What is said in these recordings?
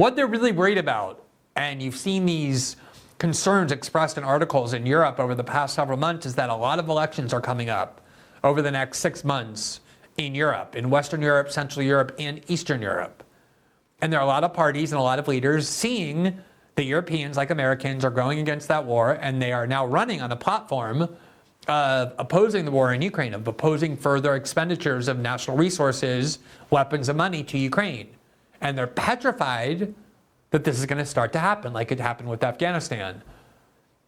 What they're really worried about, and you've seen these concerns expressed in articles in Europe over the past several months, is that a lot of elections are coming up over the next 6 months in Europe, in Western Europe, Central Europe, and Eastern Europe. And there are a lot of parties and a lot of leaders seeing that Europeans, like Americans, are going against that war, and they are now running on a platform of opposing the war in Ukraine, of opposing further expenditures of national resources, weapons, and money to Ukraine. And they're petrified that this is going to start to happen, like it happened with Afghanistan.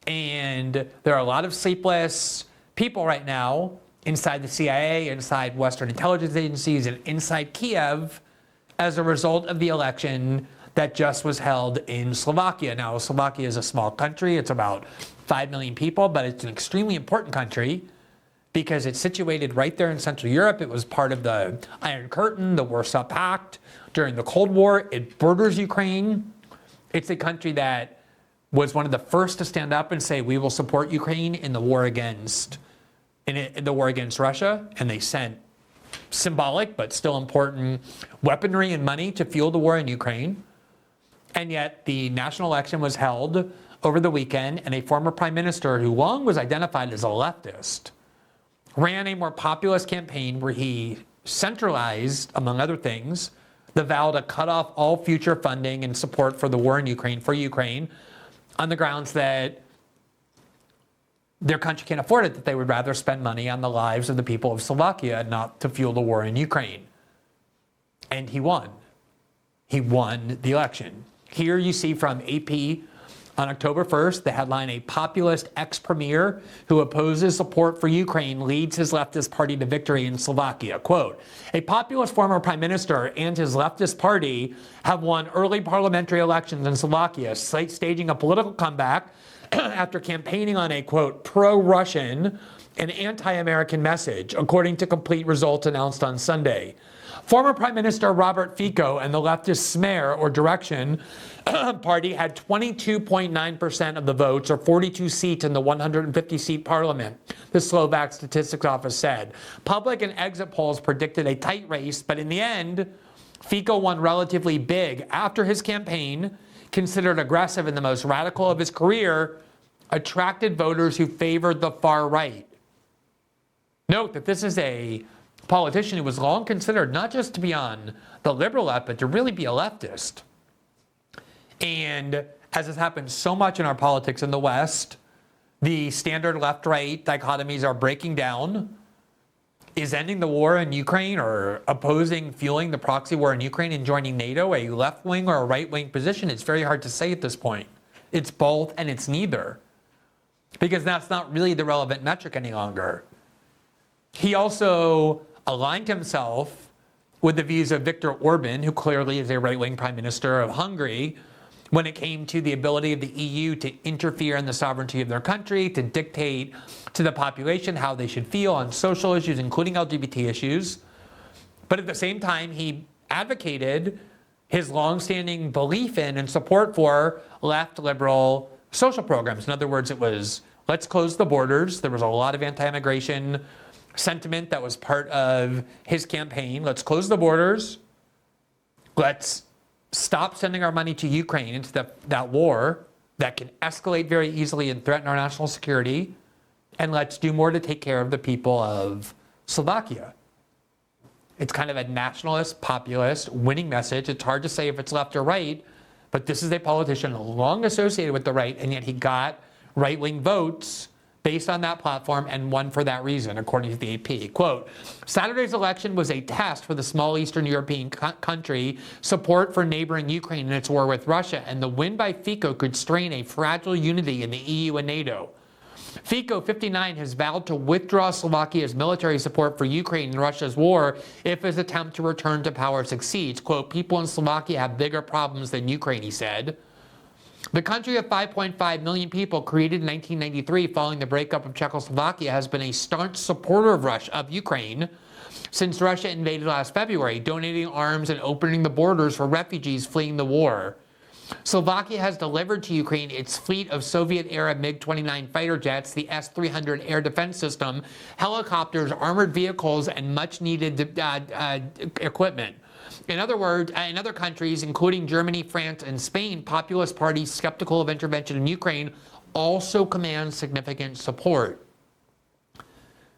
And there are a lot of sleepless people right now inside the CIA, inside Western intelligence agencies, and inside Kiev as a result of the election that just was held in Slovakia. Now, Slovakia is a small country. It's about 5 million people, but it's an extremely important country because it's situated right there in Central Europe. It was part of the Iron Curtain, the Warsaw Pact during the Cold War. It borders Ukraine. It's a country that was one of the first to stand up and say, we will support Ukraine in the war against Russia. And they sent symbolic but still important weaponry and money to fuel the war in Ukraine. And yet the national election was held over the weekend, and a former prime minister who long was identified as a leftist ran a more populist campaign where he centralized, among other things, the vow to cut off all future funding and support for the war in Ukraine, for Ukraine, on the grounds that their country can't afford it, that they would rather spend money on the lives of the people of Slovakia, not to fuel the war in Ukraine. And he won. He won the election. Here you see from AP on October 1st, the headline, a populist ex-premier who opposes support for Ukraine leads his leftist party to victory in Slovakia. Quote, a populist former prime minister and his leftist party have won early parliamentary elections in Slovakia, staging a political comeback after campaigning on a, quote, pro-Russian and anti-American message, according to complete results announced on Sunday. Former Prime Minister Robert Fico and the leftist Smer, or Direction, party had 22.9% of the votes, or 42 seats in the 150-seat parliament, the Slovak Statistics Office said. Public and exit polls predicted a tight race, but in the end, Fico won relatively big after his campaign, considered aggressive and the most radical of his career, attracted voters who favored the far right. Note that this is a politician who was long considered not just to be on the liberal left, but to really be a leftist. And as has happened so much in our politics in the West, the standard left-right dichotomies are breaking down. Is ending the war in Ukraine or opposing fueling the proxy war in Ukraine and joining NATO a left-wing or a right-wing position? It's very hard to say at this point. It's both and it's neither, because that's not really the relevant metric any longer. He also aligned himself with the views of Viktor Orban, who clearly is a right-wing prime minister of Hungary, when it came to the ability of the EU to interfere in the sovereignty of their country, to dictate to the population how they should feel on social issues, including LGBT issues. But at the same time, he advocated his longstanding belief in and support for left liberal social programs. In other words, it was, let's close the borders. There was a lot of anti-immigration sentiment that was part of his campaign. Let's close the borders. Let's stop sending our money to Ukraine, into that war that can escalate very easily and threaten our national security. And let's do more to take care of the people of Slovakia. It's kind of a nationalist, populist, winning message. It's hard to say if it's left or right, but this is a politician long associated with the right, and yet he got right-wing votes based on that platform and won for that reason, according to the AP. Quote, Saturday's election was a test for the small Eastern European country support for neighboring Ukraine in its war with Russia, and the win by Fico could strain a fragile unity in the EU and NATO. Fico, 59, has vowed to withdraw Slovakia's military support for Ukraine in Russia's war if his attempt to return to power succeeds. Quote, people in Slovakia have bigger problems than Ukraine, he said. The country of 5.5 million people, created in 1993 following the breakup of Czechoslovakia, has been a staunch supporter of Ukraine since Russia invaded last February, donating arms and opening the borders for refugees fleeing the war. Slovakia has delivered to Ukraine its fleet of Soviet-era MiG-29 fighter jets, the S-300 air defense system, helicopters, armored vehicles, and much-needed equipment. In other words, in other countries, including Germany, France, and Spain, populist parties skeptical of intervention in Ukraine also command significant support.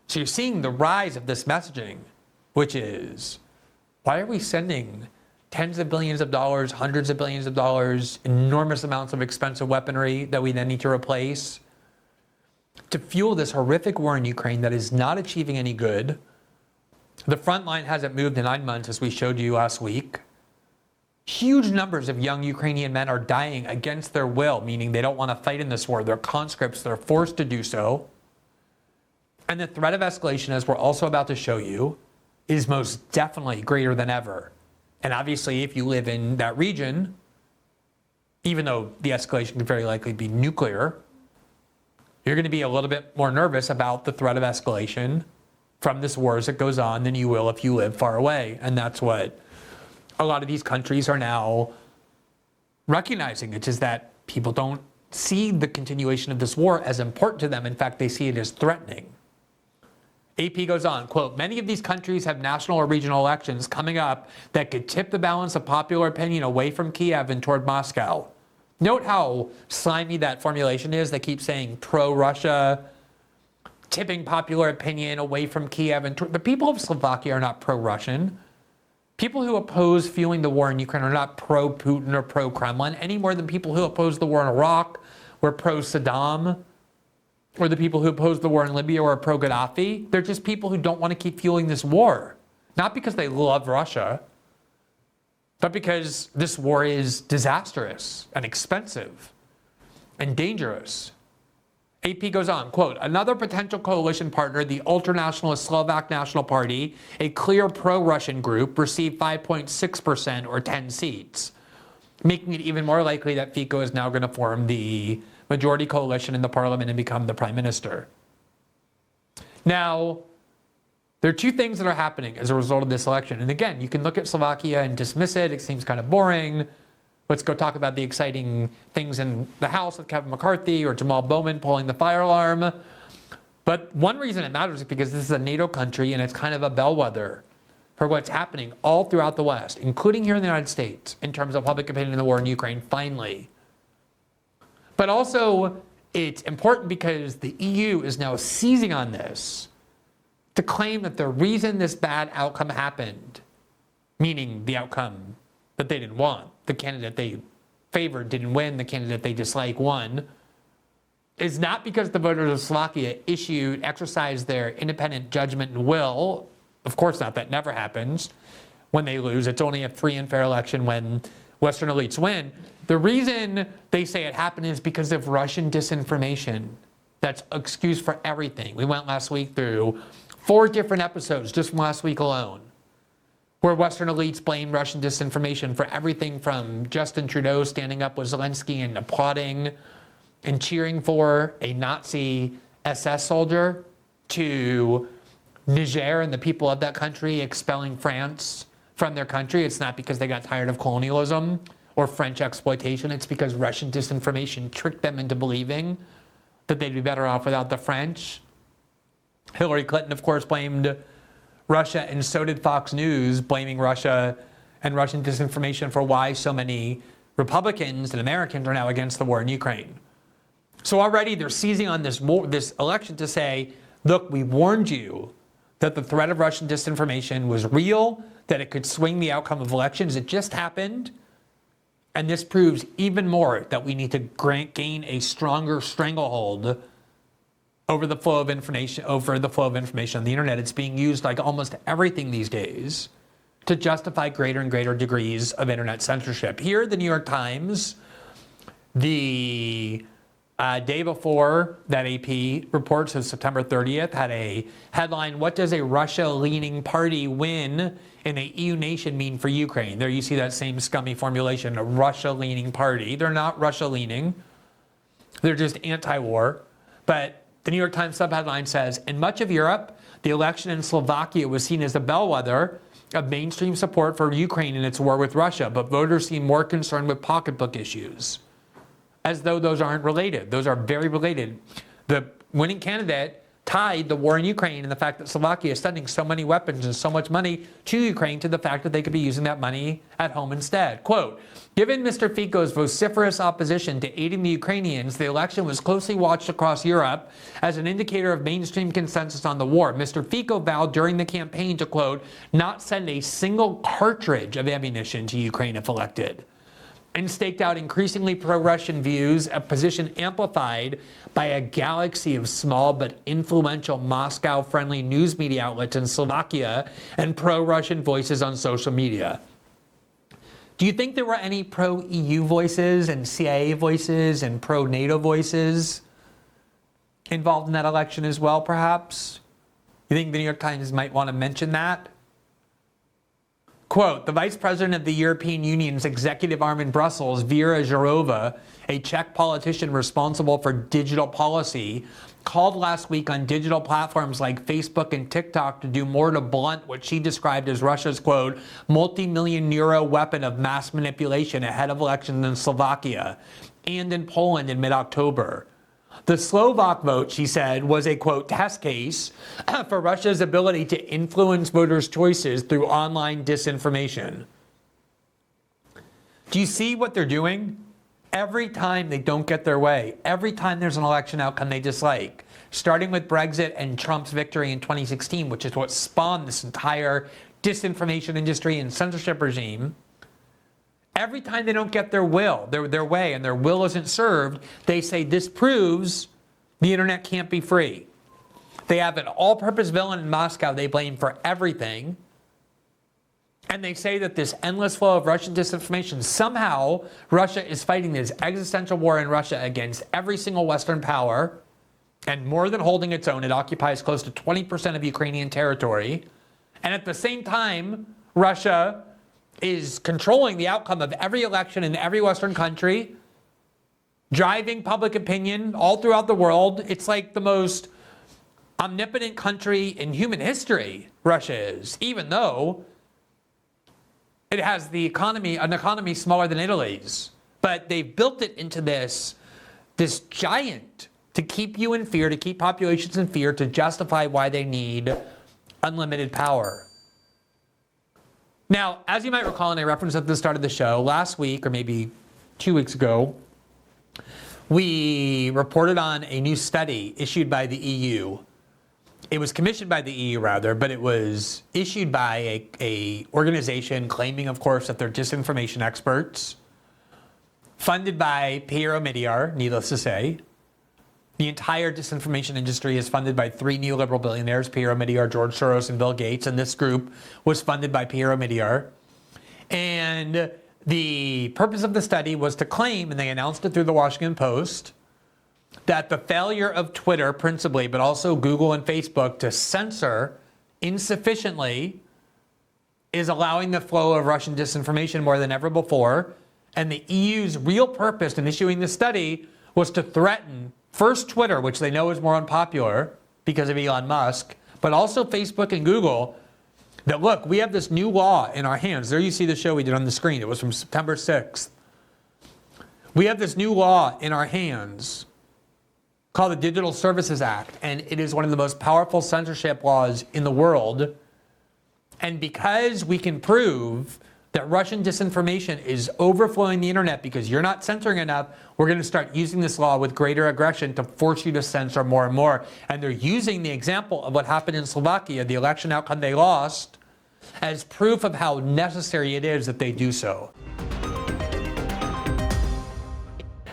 So you're seeing the rise of this messaging, which is, why are we sending tens of billions of dollars, hundreds of billions of dollars, enormous amounts of expensive weaponry that we then need to replace to fuel this horrific war in Ukraine that is not achieving any good? The front line hasn't moved in 9 months, as we showed you last week. Huge numbers of young Ukrainian men are dying against their will, meaning they don't want to fight in this war. They're conscripts, they're forced to do so. And the threat of escalation, as we're also about to show you, is most definitely greater than ever. And obviously, if you live in that region, even though the escalation could very likely be nuclear, you're going to be a little bit more nervous about the threat of escalation from this war as it goes on than you will if you live far away. And that's what a lot of these countries are now recognizing. It's just that people don't see the continuation of this war as important to them. In fact, they see it as threatening. AP goes on, quote, many of these countries have national or regional elections coming up that could tip the balance of popular opinion away from Kiev and toward Moscow. Note how slimy that formulation is. They keep saying pro-Russia, tipping popular opinion away from Kiev. And the people of Slovakia are not pro-Russian. People who oppose fueling the war in Ukraine are not pro-Putin or pro-Kremlin any more than people who oppose the war in Iraq were pro-Saddam, or the people who oppose the war in Libya or pro-Gaddafi. They're just people who don't want to keep fueling this war. Not because they love Russia, but because this war is disastrous and expensive and dangerous. AP goes on, quote, another potential coalition partner, the ultranationalist Slovak National Party, a clear pro-Russian group, received 5.6% or 10 seats, making it even more likely that Fico is now going to form the majority coalition in the parliament and become the prime minister. Now, there are two things that are happening as a result of this election. And again, you can look at Slovakia and dismiss it. It seems kind of boring. Let's go talk about the exciting things in the House with Kevin McCarthy or Jamal Bowman pulling the fire alarm. But one reason it matters is because this is a NATO country and it's kind of a bellwether for what's happening all throughout the West, including here in the United States, in terms of public opinion in the war in Ukraine, finally. But also, it's important because the EU is now seizing on this to claim that the reason this bad outcome happened, meaning the outcome that they didn't want, the candidate they favored didn't win, the candidate they dislike won, is not because the voters of Slovakia exercised their independent judgment and will. Of course not, that never happens when they lose. It's only a free and fair election when Western elites win. The reason they say it happened is because of Russian disinformation. That's an excuse for everything. We went last week through 4 different episodes just from last week alone, where Western elites blame Russian disinformation for everything from Justin Trudeau standing up with Zelensky and applauding and cheering for a Nazi SS soldier to Niger and the people of that country expelling France from their country. It's not because they got tired of colonialism or French exploitation. It's because Russian disinformation tricked them into believing that they'd be better off without the French. Hillary Clinton, of course, blamed Russia, and so did Fox News, blaming Russia and Russian disinformation for why so many Republicans and Americans are now against the war in Ukraine. So already they're seizing on this election to say, look, we warned you that the threat of Russian disinformation was real, that it could swing the outcome of elections. It just happened. And this proves even more that we need to gain a stronger stranglehold over the flow of information on the internet. It's being used like almost everything these days to justify greater and greater degrees of internet censorship. Here, the New York Times, the day before that AP report, so September 30th, had a headline, what does a Russia-leaning party win in a EU nation mean for Ukraine? There you see that same scummy formulation, a Russia-leaning party. They're not Russia-leaning. They're just anti-war. But the New York Times subheadline says, in much of Europe, the election in Slovakia was seen as a bellwether of mainstream support for Ukraine in its war with Russia, but voters seem more concerned with pocketbook issues, as though those aren't related. Those are very related. The winning candidate tied the war in Ukraine and the fact that Slovakia is sending so many weapons and so much money to Ukraine to the fact that they could be using that money at home instead. Quote, given Mr. Fico's vociferous opposition to aiding the Ukrainians, the election was closely watched across Europe as an indicator of mainstream consensus on the war. Mr. Fico vowed during the campaign to, quote, not send a single cartridge of ammunition to Ukraine if elected, and staked out increasingly pro-Russian views, a position amplified by a galaxy of small but influential Moscow-friendly news media outlets in Slovakia and pro-Russian voices on social media. Do you think there were any pro-EU voices and CIA voices and pro-NATO voices involved in that election as well, perhaps? You think the New York Times might want to mention that? Quote, the vice president of the European Union's executive arm in Brussels, Vera Jourova, a Czech politician responsible for digital policy, called last week on digital platforms like Facebook and TikTok to do more to blunt what she described as Russia's, quote, multi-million euro weapon of mass manipulation ahead of elections in Slovakia and in Poland in mid-October. The Slovak vote, she said, was a, quote, test case for Russia's ability to influence voters' choices through online disinformation. Do you see what they're doing? Every time they don't get their way, every time there's an election outcome they dislike, starting with Brexit and Trump's victory in 2016, which is what spawned this entire disinformation industry and censorship regime, every time they don't get their way, and their will isn't served, they say this proves the internet can't be free. They have an all-purpose villain in Moscow they blame for everything. And they say that this endless flow of Russian disinformation, somehow Russia is fighting this existential war in Russia against every single Western power. And more than holding its own, it occupies close to 20% of Ukrainian territory. And at the same time, Russia is controlling the outcome of every election in every Western country, driving public opinion all throughout the world. It's like the most omnipotent country in human history, Russia is, even though it has an economy smaller than Italy's. But they've built it into this giant to keep you in fear, to keep populations in fear, to justify why they need unlimited power. Now, as you might recall, and I referenced at the start of the show, last week, or maybe 2 weeks ago, we reported on a new study issued by the EU. It was commissioned by the EU, rather, but it was issued by a organization claiming, of course, that they're disinformation experts, funded by Piero Midyar, needless to say. The entire disinformation industry is funded by three neoliberal billionaires, Piero Midyar, George Soros, and Bill Gates, and this group was funded by Piero Midyar. And the purpose of the study was to claim, and they announced it through the Washington Post, that the failure of Twitter principally, but also Google and Facebook, to censor insufficiently is allowing the flow of Russian disinformation more than ever before. And the EU's real purpose in issuing this study was to threaten first Twitter, which they know is more unpopular because of Elon Musk, but also Facebook and Google, that look, we have this new law in our hands. There you see the show we did on the screen. It was from September 6th. We have this new law in our hands called the Digital Services Act, and it is one of the most powerful censorship laws in the world. And because we can prove that Russian disinformation is overflowing the internet because you're not censoring enough, we're going to start using this law with greater aggression to force you to censor more and more. And they're using the example of what happened in Slovakia, the election outcome they lost, as proof of how necessary it is that they do so.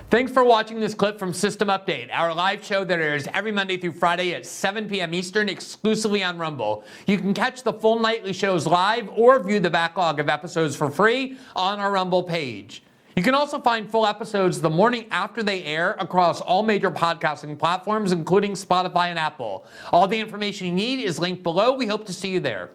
Thanks for watching this clip from System Update, our live show that airs every Monday through Friday at 7 p.m. Eastern, exclusively on Rumble. You can catch the full nightly shows live or view the backlog of episodes for free on our Rumble page. You can also find full episodes the morning after they air across all major podcasting platforms, including Spotify and Apple. All the information you need is linked below. We hope to see you there.